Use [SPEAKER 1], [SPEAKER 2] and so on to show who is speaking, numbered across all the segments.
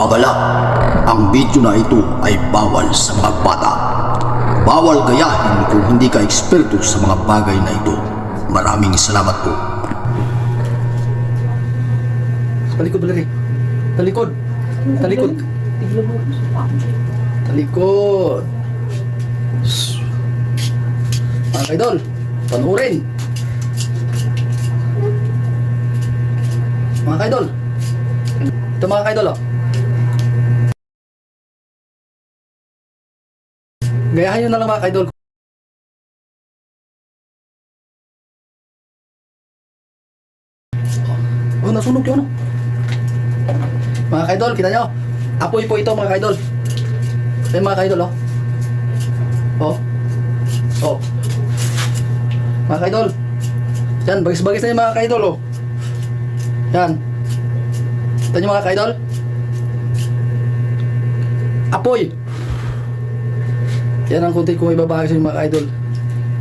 [SPEAKER 1] Babala, ang video na ito ay bawal sa mga bata. Bawal gayahin kung hindi ka eksperto sa mga bagay na ito. Maraming salamat po.
[SPEAKER 2] Talikod dali. Talikod. Talikod. Talikod. Mga kaidol, panuorin. Mga kaidol. Ito mga kaidol, oh. Gayahin nyo na lang mga kaidol. Oh, nasunog yun, oh. Mga kaidol, kita nyo. Apoy po ito mga kaidol. Ito yung mga kaidol, oh. Oh. Oh. Mga kaidol. Yan, bagis-bagis na yung mga kaidol, oh. Yan. Ito yung mga kaidol. Apoy. Yan ang kunti kong ibabahagi sa inyo mga kaidol.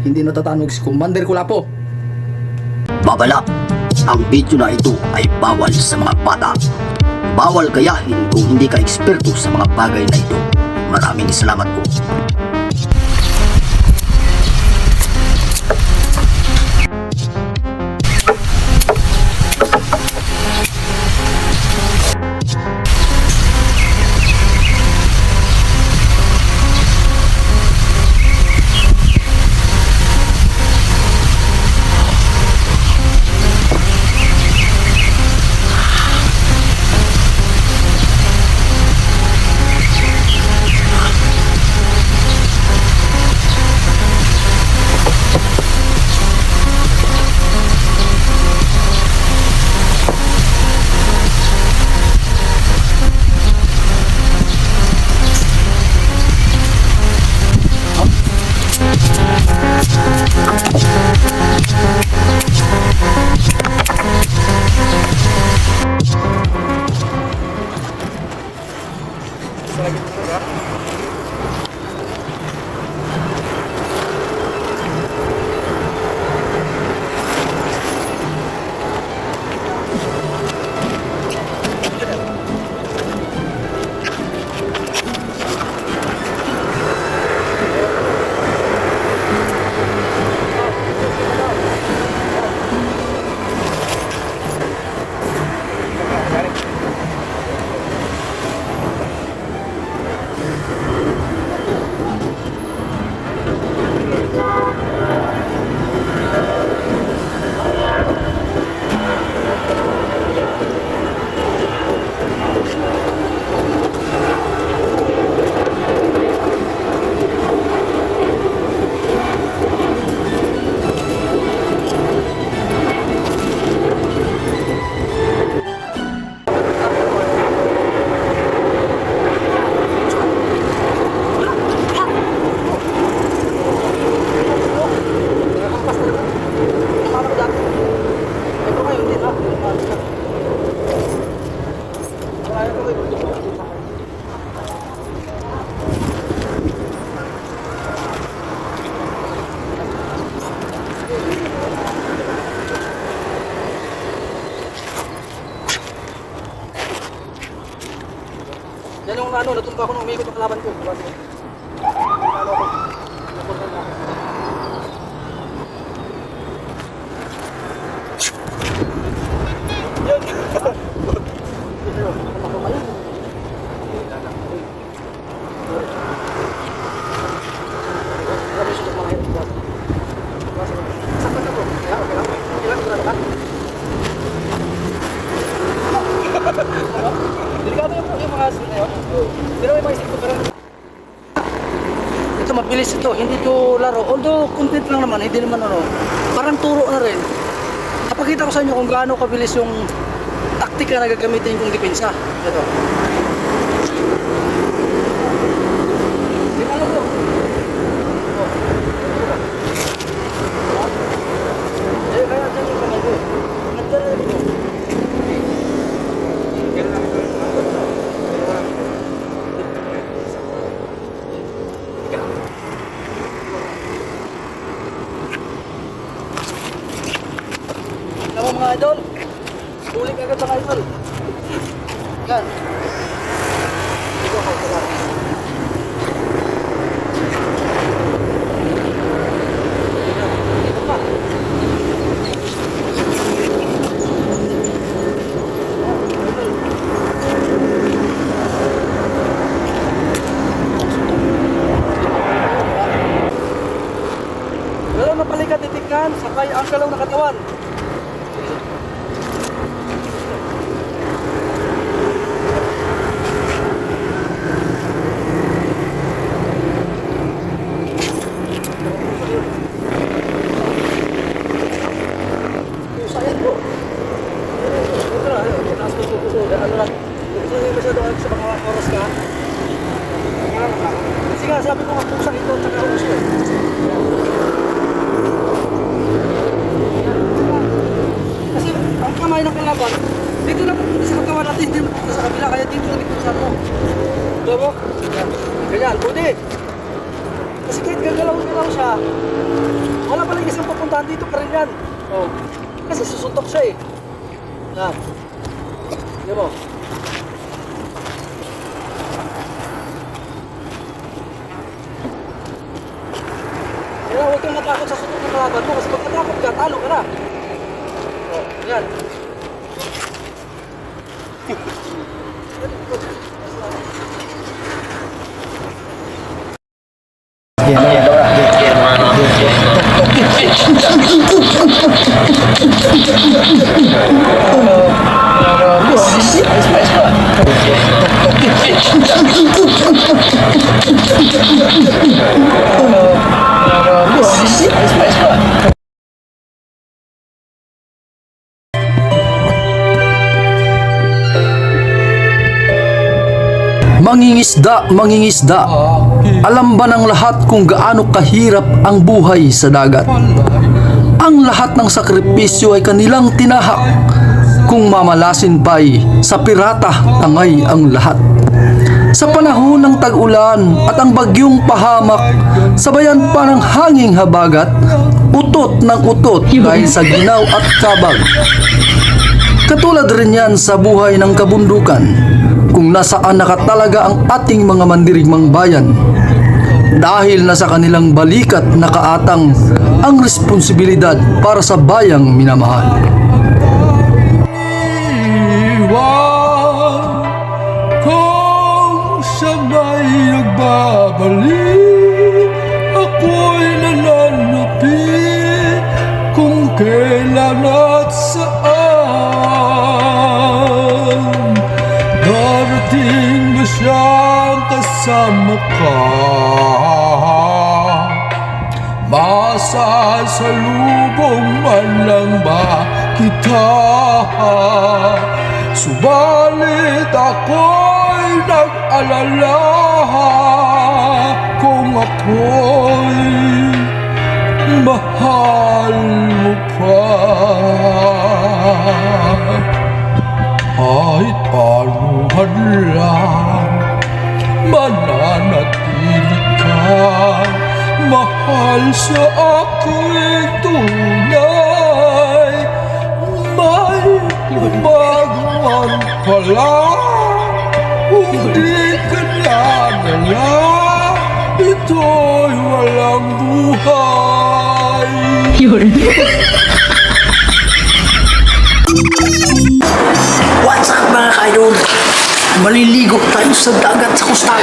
[SPEAKER 2] Hindi natatanog si Commander Kulapo.
[SPEAKER 1] Babala, ang video na ito ay bawal sa mga bata. Bawal gayahin kung hindi ka eksperto sa mga bagay na ito. Maraming salamat po.
[SPEAKER 2] Yan yung ano, natumpa ko nung umikot ang kalaban ko. Delikado yung mga asin na yun. Pero may mga isip ko parang ito mabilis ito, hindi ito laro. Although content lang naman, hindi naman ano. Parang turo na rin. Napakita ko sa inyo kung gaano kabilis yung taktika na gagamitin kong depensa. Ito. Di ba alam ko? Eh, kaya dyan yung kamay ko. Nagdala na ito. Mga idol, sulit agad mga idol. Yan. ang kalaw na katawan. Sayang bro. Ito na, taas ko puso. Ano lang. Gusto nyo masyado sa mga oras ka. Kasi nga, sabi ko nga pusa ito at saka uso eh. Kasi ang kamay ng kalaban, dito na pupunta sa katawan natin, hindi pupunta sa kabila, kaya dito na dito sa ito. Diba mo? Ganyan, pwede. Kasi kahit gagalaw-galaw siya, wala pala yung isang pupuntahan dito pa rin yan. Oh. Kasi susuntok siya eh. Yan. Diba mo? Kaya huwag kang matakot sa suntok ng kalaban mo kasi pag natakot ka, talo ka na. Oh, yan.
[SPEAKER 3] Mangingisda, mangingisda. Alam ba ng lahat kung gaano kahirap ang buhay sa dagat? Ang lahat ng sakripisyo ay kanilang tinahak. Kung mamalasin pa'y sa pirata tangay ang lahat. Sa panahon ng tag-ulan at ang bagyong pahamak, sabayan pa ng hanging habagat, utot ng utot dahil sa ginaw at kabag. Katulad rin yan sa buhay ng kabundukan, kung nasaan nakatalaga ang ating mga mandirigmang bayan. Dahil nasa kanilang balikat nakaatang ang responsibilidad para sa bayang minamahal.
[SPEAKER 4] Iwan kung siya may nagbabalik, ako'y nananapit kung kailan at saan. Darating ba siyang kasama ka? Masasalubong man lang ba kita? Subalit ako'y nag-alala kung ako'y mahal mo pa. Kahit anuhan lang, mananatili ka. Mahal sa aking tunay, may gumagawan pala. Hindi ka nadala, ito'y walang buhay.
[SPEAKER 1] What's up mga kaidol? Maliligo tayo sa dagat sa kustal.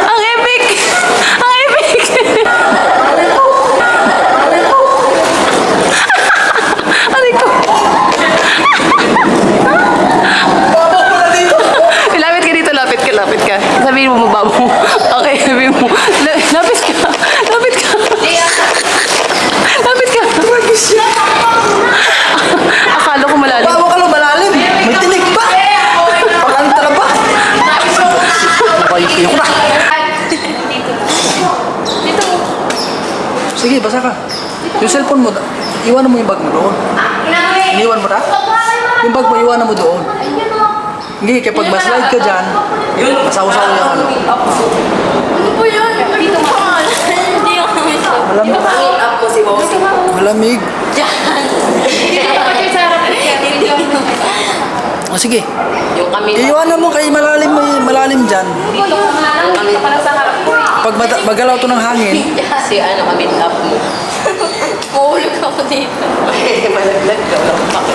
[SPEAKER 5] Ang epic! Ang epic! Aray ko! Lapit ka dito, lapit ka, lapit ka. Sabihin mo mababaw mo. Okay, sabihin mo. Lapit ka! Lapit ka! Lapit ka! Akala ko malalim.
[SPEAKER 2] Bawa ka lang malalim. May tinig pa. Pagkanta ka ba? Ayoko na. Sige, basa ka. Yung cellphone mo, iwanan mo yung bag mo doon. Iniwan mo na? Yung bag mo, iwanan mo doon. Hindi, kaya pag maslide ka dyan, masaw-saw yung ano.
[SPEAKER 5] Ano po yun? Dito mo. Hindi yung
[SPEAKER 2] Malamig.
[SPEAKER 5] Pangin up mo si Bossy.
[SPEAKER 2] Malamig.
[SPEAKER 5] Dito ka kayo sa harap niya. Dito yung...
[SPEAKER 2] O sige,
[SPEAKER 5] Yung kami.
[SPEAKER 2] iwanan mo kay malalim, may malalim dyan.
[SPEAKER 5] Dito ka pala sa harap ko eh.
[SPEAKER 2] Pag magalaw to ng hangin,
[SPEAKER 5] Si ano kami up mo. Mahulog ako. ako dito. Malaglag ka. Wala pa.